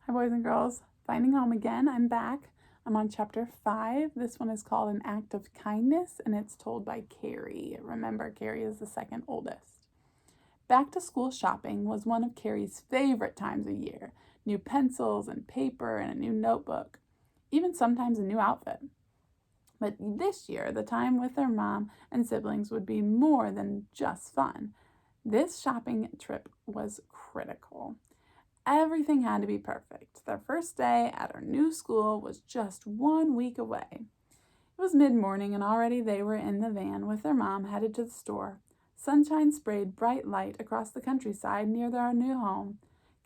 Hi, boys and girls. Finding home again. I'm back. I'm on chapter 5. This one is called An Act of Kindness, and it's told by Carrie. Remember, Carrie is the second oldest. Back to school shopping was one of Carrie's favorite times of year. New pencils and paper and a new notebook, even sometimes a new outfit. But this year, the time with their mom and siblings would be more than just fun. This shopping trip was critical. Everything had to be perfect. Their first day at our new school was just 1 week away. It was mid-morning and already they were in the van with their mom headed to the store. Sunshine sprayed bright light across the countryside near their new home.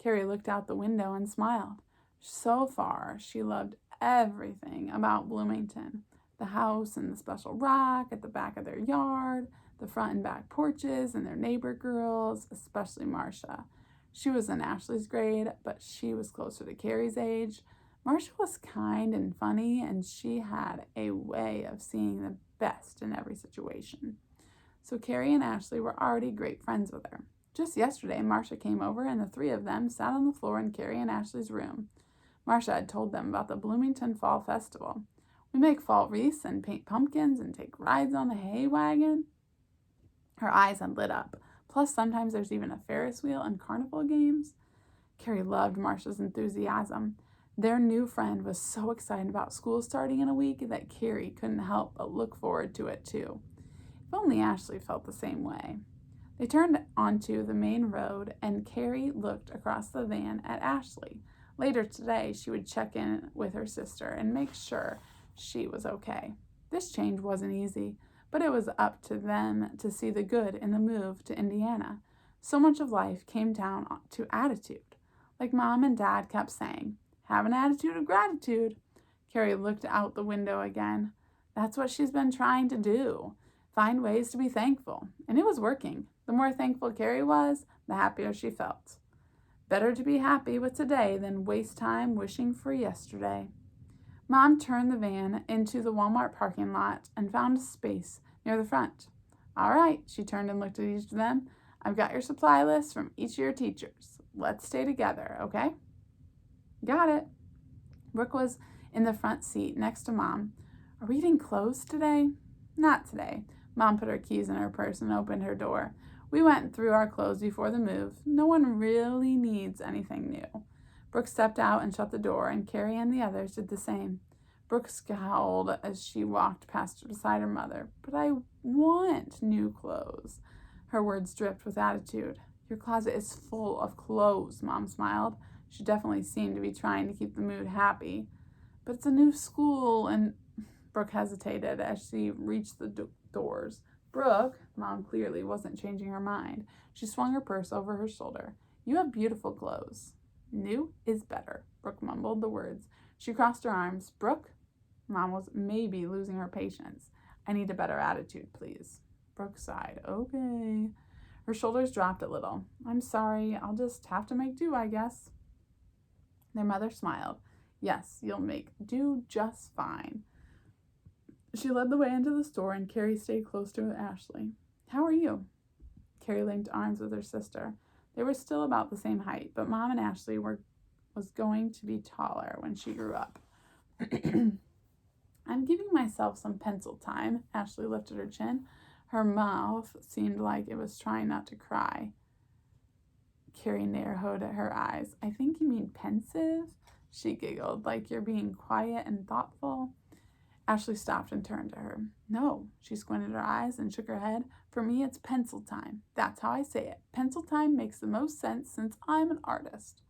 Carrie looked out the window and smiled. So far, she loved everything about Bloomington. The house and the special rock at the back of their yard, the front and back porches and their neighbor girls, especially Marcia. She was in Ashley's grade, but she was closer to Carrie's age. Marcia was kind and funny, and she had a way of seeing the best in every situation. So Carrie and Ashley were already great friends with her. Just yesterday, Marcia came over, and the three of them sat on the floor in Carrie and Ashley's room. Marcia had told them about the Bloomington Fall Festival. We make fall wreaths and paint pumpkins and take rides on the hay wagon. Her eyes had lit up. Plus, sometimes there's even a Ferris wheel and carnival games. Carrie loved Marcia's enthusiasm. Their new friend was so excited about school starting in a week that Carrie couldn't help but look forward to it too. If only Ashley felt the same way. They turned onto the main road and Carrie looked across the van at Ashley. Later today, she would check in with her sister and make sure she was okay. This change wasn't easy, but it was up to them to see the good in the move to Indiana. So much of life came down to attitude. Like Mom and Dad kept saying, have an attitude of gratitude. Carrie looked out the window again. That's what she's been trying to do. Find ways to be thankful. And it was working. The more thankful Carrie was, the happier she felt. Better to be happy with today than waste time wishing for yesterday. Mom turned the van into the Walmart parking lot and found a space near the front. All right, she turned and looked at each of them. I've got your supply list from each of your teachers. Let's stay together, okay? Got it. Brooke was in the front seat next to Mom. Are we getting clothes today? Not today. Mom put her keys in her purse and opened her door. We went through our clothes before the move. No one really needs anything new. Brooke stepped out and shut the door, and Carrie and the others did the same. Brooke scowled as she walked past beside her mother. But I want new clothes. Her words dripped with attitude. Your closet is full of clothes, Mom smiled. She definitely seemed to be trying to keep the mood happy. But it's a new school, and Brooke hesitated as she reached the doors. Brooke, Mom clearly wasn't changing her mind. She swung her purse over her shoulder. You have beautiful clothes. New is better, Brooke mumbled the words. She crossed her arms. Brooke? Mom was maybe losing her patience. I need a better attitude, please. Brooke sighed. Okay. Her shoulders dropped a little. I'm sorry. I'll just have to make do, I guess. Their mother smiled. Yes, you'll make do just fine. She led the way into the store, and Carrie stayed close to Ashley. How are you? Carrie linked arms with her sister. They were still about the same height, but Mom and Ashley was going to be taller when she grew up. I'm giving myself some pencil time. Ashley lifted her chin. Her mouth seemed like it was trying not to cry. Carrie narrowed her eyes. I think you mean pensive? She giggled, like you're being quiet and thoughtful. Ashley stopped and turned to her. No, she squinted her eyes and shook her head. For me, it's pencil time. That's how I say it. Pencil time makes the most sense since I'm an artist.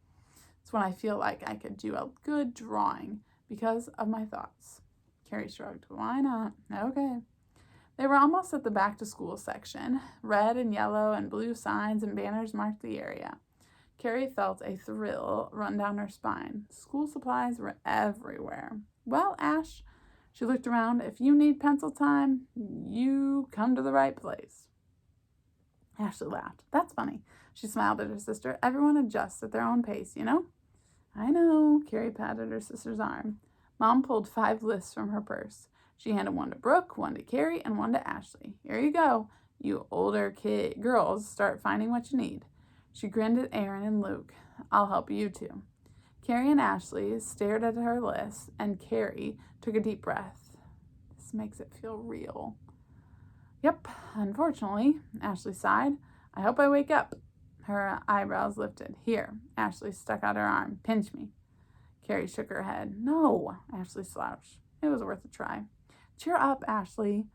It's when I feel like I could do a good drawing because of my thoughts. Carrie shrugged. Why not? Okay. They were almost at the back-to-school section. Red and yellow and blue signs and banners marked the area. Carrie felt a thrill run down her spine. School supplies were everywhere. Well, Ash, she looked around. If you need pencil time, you come to the right place. Ashley laughed. That's funny. She smiled at her sister. Everyone adjusts at their own pace, you know? I know. Carrie patted her sister's arm. Mom pulled 5 lists from her purse. She handed one to Brooke, one to Carrie, and one to Ashley. Here you go. You older girls, start finding what you need. She grinned at Aaron and Luke. I'll help you too. Carrie and Ashley stared at her list, and Carrie took a deep breath. This makes it feel real. Yep, unfortunately, Ashley sighed. I hope I wake up. Her eyebrows lifted. Here, Ashley stuck out her arm. Pinch me. Carrie shook her head. No, Ashley slouched. It was worth a try. Cheer up, Ashley.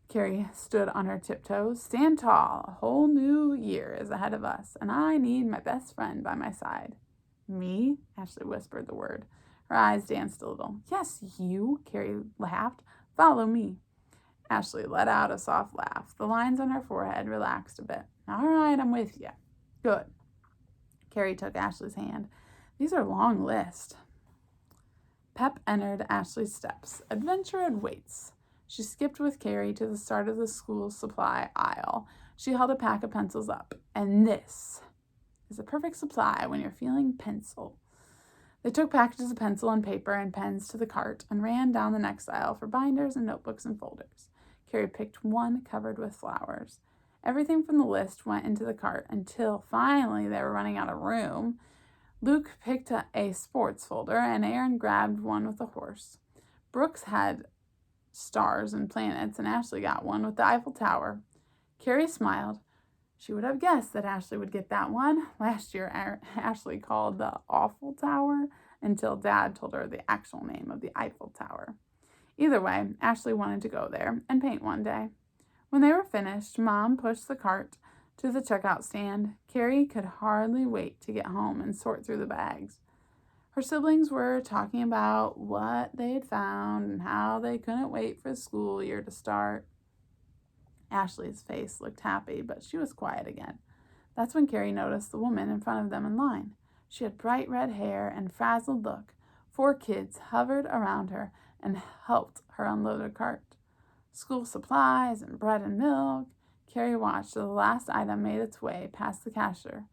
Carrie stood on her tiptoes. Stand tall. A whole new year is ahead of us, and I need my best friend by my side. Me? Ashley whispered the word. Her eyes danced a little. Yes, you, Carrie laughed. Follow me. Ashley let out a soft laugh. The lines on her forehead relaxed a bit. All right, I'm with you. Good. Carrie took Ashley's hand. These are long lists. Pep entered Ashley's steps. Adventure awaits. She skipped with Carrie to the start of the school supply aisle. She held a pack of pencils up. And this is a perfect supply when you're feeling pencil. They took packages of pencil and paper and pens to the cart and ran down the next aisle for binders and notebooks and folders. Carrie picked one covered with flowers. Everything from the list went into the cart until finally they were running out of room. Luke picked a sports folder and Aaron grabbed one with a horse. Brooks had stars and planets and Ashley got one with the Eiffel Tower. Carrie smiled. She would have guessed that Ashley would get that one. Last year, Ashley called the Awful Tower until Dad told her the actual name of the Eiffel Tower. Either way, Ashley wanted to go there and paint one day. When they were finished, Mom pushed the cart to the checkout stand. Carrie could hardly wait to get home and sort through the bags. Her siblings were talking about what they had found and how they couldn't wait for the school year to start. Ashley's face looked happy, but she was quiet again. That's when Carrie noticed the woman in front of them in line. She had bright red hair and frazzled look. 4 kids hovered around her and helped her unload her cart. School supplies and bread and milk. Carrie watched as the last item made its way past the cashier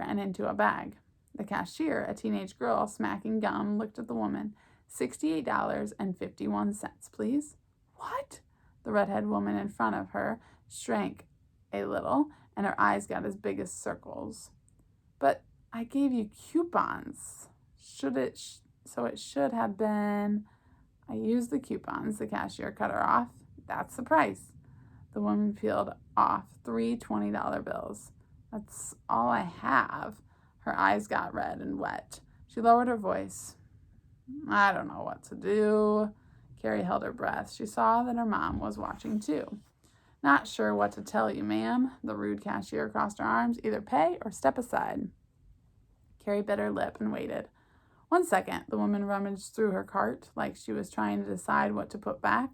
and into a bag. The cashier, a teenage girl smacking gum, looked at the woman. $68.51, please. What? The redhead woman in front of her shrank a little, and her eyes got as big as circles. But I gave you coupons. So it should have been. I used the coupons. The cashier cut her off. That's the price. The woman peeled off 3 $20 bills. That's all I have. Her eyes got red and wet. She lowered her voice. I don't know what to do. Carrie held her breath. She saw that her mom was watching too. Not sure what to tell you, ma'am. The rude cashier crossed her arms. Either pay or step aside. Carrie bit her lip and waited. 1 second, the woman rummaged through her cart like she was trying to decide what to put back.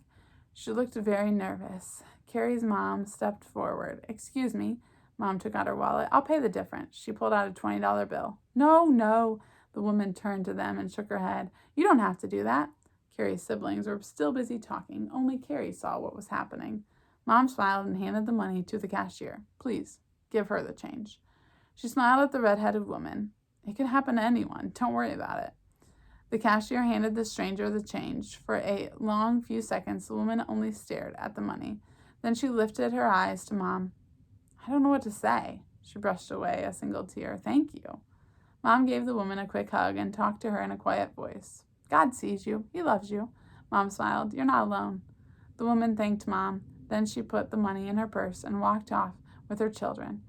She looked very nervous. Carrie's mom stepped forward. Excuse me. Mom took out her wallet. I'll pay the difference. She pulled out a $20 bill. No. The woman turned to them and shook her head. You don't have to do that. Carrie's siblings were still busy talking. Only Carrie saw what was happening. Mom smiled and handed the money to the cashier. Please, give her the change. She smiled at the red-headed woman. It could happen to anyone. Don't worry about it. The cashier handed the stranger the change. For a long few seconds, the woman only stared at the money. Then she lifted her eyes to Mom. I don't know what to say. She brushed away a single tear. Thank you. Mom gave the woman a quick hug and talked to her in a quiet voice. God sees you. He loves you. Mom smiled. You're not alone. The woman thanked Mom. Then she put the money in her purse and walked off with her children.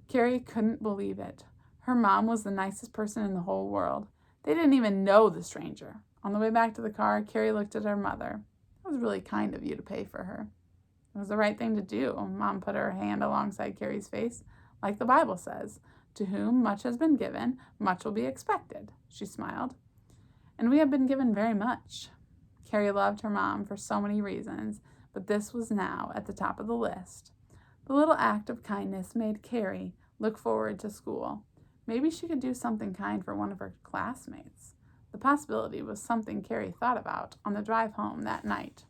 Carrie couldn't believe it. Her mom was the nicest person in the whole world. They didn't even know the stranger. On the way back to the car, Carrie looked at her mother. It was really kind of you to pay for her. It was the right thing to do. Mom put her hand alongside Carrie's face. Like the Bible says, to whom much has been given, much will be expected. She smiled. And we have been given very much. Carrie loved her mom for so many reasons, but this was now at the top of the list. The little act of kindness made Carrie look forward to school. Maybe she could do something kind for one of her classmates. The possibility was something Carrie thought about on the drive home that night.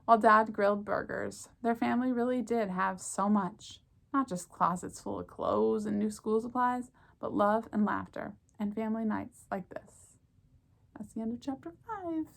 While Dad grilled burgers, their family really did have so much. Not just closets full of clothes and new school supplies, but love and laughter and family nights like this. That's the end of chapter 5.